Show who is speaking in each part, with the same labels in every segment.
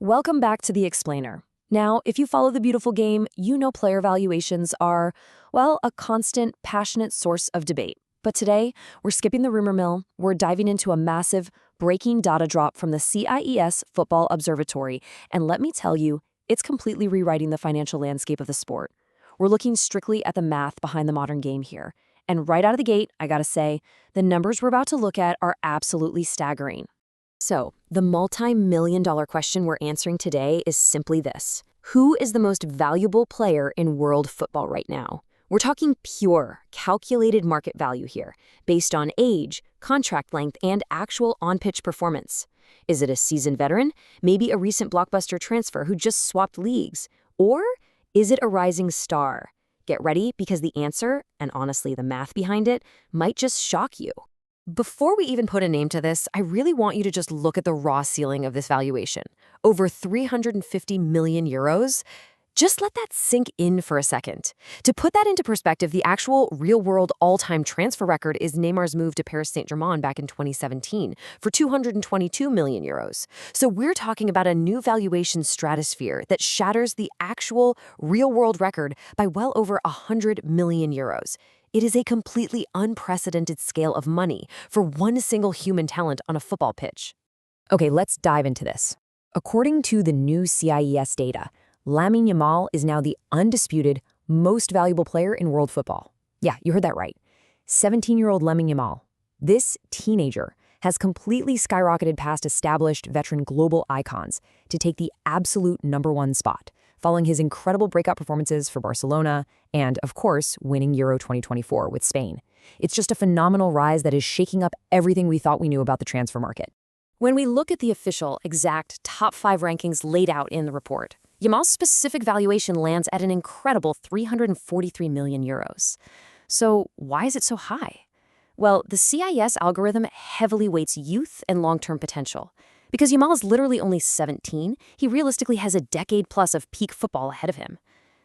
Speaker 1: Welcome back to The Explainer. Now, if you follow the beautiful game, you know player valuations are, well, a constant, passionate source of debate. But today, we're skipping the rumor mill. We're diving into a massive, breaking data drop from the CIES Football Observatory. And let me tell you, it's completely rewriting the financial landscape of the sport. We're looking strictly at the math behind the modern game here. And right out of the gate, I gotta say, the numbers we're about to look at are absolutely staggering. So, the multi-million-dollar question we're answering today is simply this. Who is the most valuable player in world football right now? We're talking pure, calculated market value here, based on age, contract length, and actual on-pitch performance. Is it a seasoned veteran, maybe a recent blockbuster transfer who just swapped leagues? Or is it a rising star? Get ready, because the answer, and honestly the math behind it, might just shock you. Before we even put a name to this, I really want you to just look at the raw ceiling of this valuation. Over 350 million euros. Just let that sink in for a second. To put that into perspective, the actual real-world all-time transfer record is Neymar's move to Paris Saint-Germain back in 2017 for 222 million euros. So we're talking about a new valuation stratosphere that shatters the actual real-world record by well over 100 million euros. It is a completely unprecedented scale of money for one single human talent on a football pitch. Okay, let's dive into this. According to the new CIES data, Lamine Yamal is now the undisputed most valuable player in world football. Yeah, you heard that right. 17-year-old Lamine Yamal. This teenager has completely skyrocketed past established veteran global icons to take the absolute #1 spot, following his incredible breakout performances for Barcelona and, of course, winning Euro 2024 with Spain. It's just a phenomenal rise that is shaking up everything we thought we knew about the transfer market. When we look at the official, exact top 5 rankings laid out in the report, Yamal's specific valuation lands at an incredible 343 million euros. So why is it so high? Well, the CIS algorithm heavily weights youth and long-term potential. Because Yamal is literally only 17, he realistically has a decade plus of peak football ahead of him.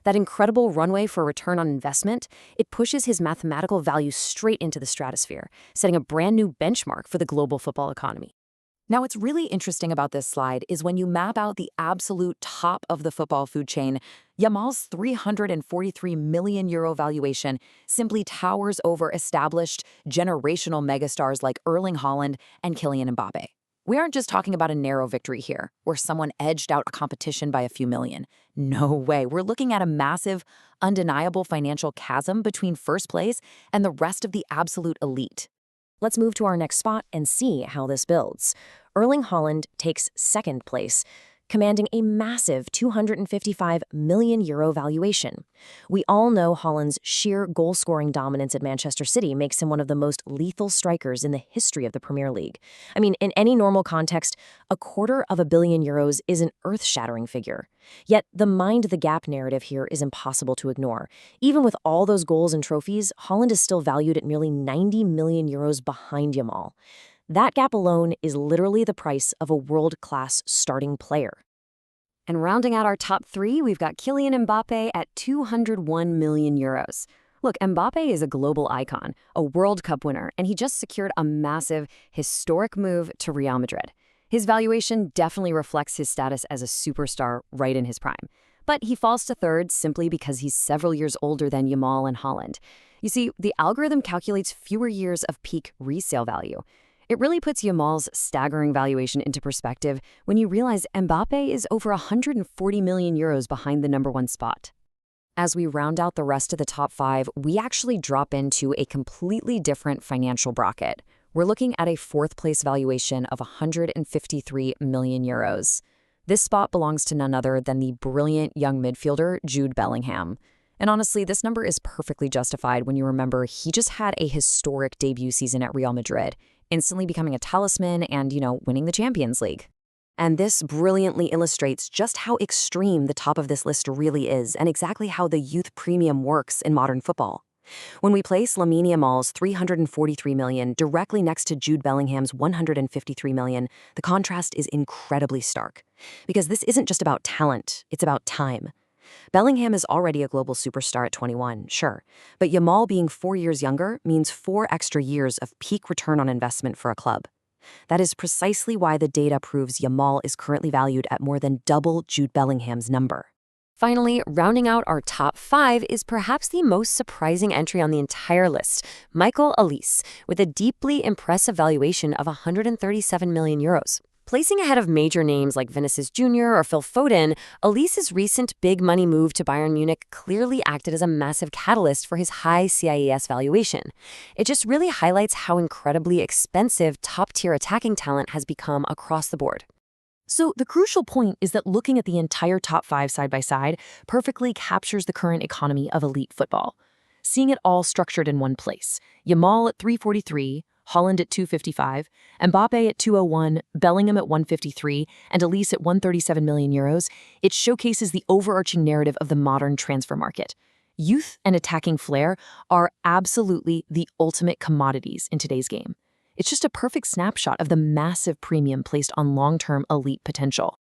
Speaker 1: That incredible runway for return on investment, it pushes his mathematical value straight into the stratosphere, setting a brand new benchmark for the global football economy. Now, what's really interesting about this slide is when you map out the absolute top of the football food chain, Yamal's 343 million euro valuation simply towers over established generational megastars like Erling Haaland and Kylian Mbappé. We aren't just talking about a narrow victory here, where someone edged out a competition by a few million. No way. We're looking at a massive, undeniable financial chasm between first place and the rest of the absolute elite. Let's move to our next spot and see how this builds. Erling Haaland takes second place, commanding a massive 255 million euro valuation. We all know Haaland's sheer goal-scoring dominance at Manchester City makes him one of the most lethal strikers in the history of the Premier League. I mean, in any normal context, €250 million is an earth-shattering figure. Yet the mind the gap narrative here is impossible to ignore. Even with all those goals and trophies, Haaland is still valued at nearly 90 million euros behind Yamal. That gap alone is literally the price of a world-class starting player. And rounding out our top 3, we've got Kylian Mbappé at 201 million euros. Look, Mbappé is a global icon, a World Cup winner, and he just secured a massive, historic move to Real Madrid. His valuation definitely reflects his status as a superstar right in his prime. But he falls to third simply because he's several years older than Yamal and Haaland. You see, the algorithm calculates fewer years of peak resale value. It really puts Yamal's staggering valuation into perspective when you realize Mbappé is over 140 million euros behind the #1 spot. As we round out the rest of the top 5, we actually drop into a completely different financial bracket. We're looking at a fourth-place valuation of 153 million euros. This spot belongs to none other than the brilliant young midfielder Jude Bellingham. And honestly, this number is perfectly justified when you remember he just had a historic debut season at Real Madrid, instantly becoming a talisman and, winning the Champions League. And this brilliantly illustrates just how extreme the top of this list really is and exactly how the youth premium works in modern football. When we place Lamine Yamal's 343 million directly next to Jude Bellingham's 153 million, the contrast is incredibly stark. Because this isn't just about talent, it's about time. Bellingham is already a global superstar at 21, sure, but Yamal being 4 years younger means 4 extra years of peak return on investment for a club. That is precisely why the data proves Yamal is currently valued at more than double Jude Bellingham's number. Finally, rounding out our top 5 is perhaps the most surprising entry on the entire list, Michael Olise, with a deeply impressive valuation of 137 million euros. Placing ahead of major names like Vinicius Jr. or Phil Foden, Olise's recent big money move to Bayern Munich clearly acted as a massive catalyst for his high CIES valuation. It just really highlights how incredibly expensive top-tier attacking talent has become across the board. So the crucial point is that looking at the entire top 5 side by side perfectly captures the current economy of elite football. Seeing it all structured in one place, Yamal at 343, Haaland at 255, Mbappé at 201, Bellingham at 153, and Olise at 137 million euros, it showcases the overarching narrative of the modern transfer market. Youth and attacking flair are absolutely the ultimate commodities in today's game. It's just a perfect snapshot of the massive premium placed on long-term elite potential.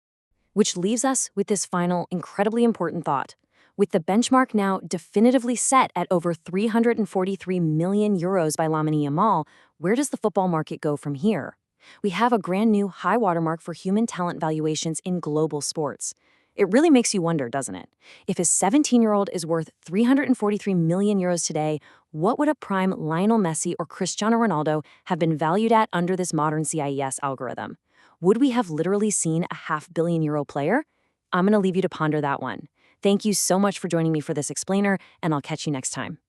Speaker 1: Which leaves us with this final, incredibly important thought. With the benchmark now definitively set at over 343 million euros by Lamine Yamal, where does the football market go from here? We have a brand new high watermark for human talent valuations in global sports. It really makes you wonder, doesn't it? If a 17-year-old is worth 343 million euros today, what would a prime Lionel Messi or Cristiano Ronaldo have been valued at under this modern CIES algorithm? Would we have literally seen a €500 million player? I'm going to leave you to ponder that one. Thank you so much for joining me for this explainer, and I'll catch you next time.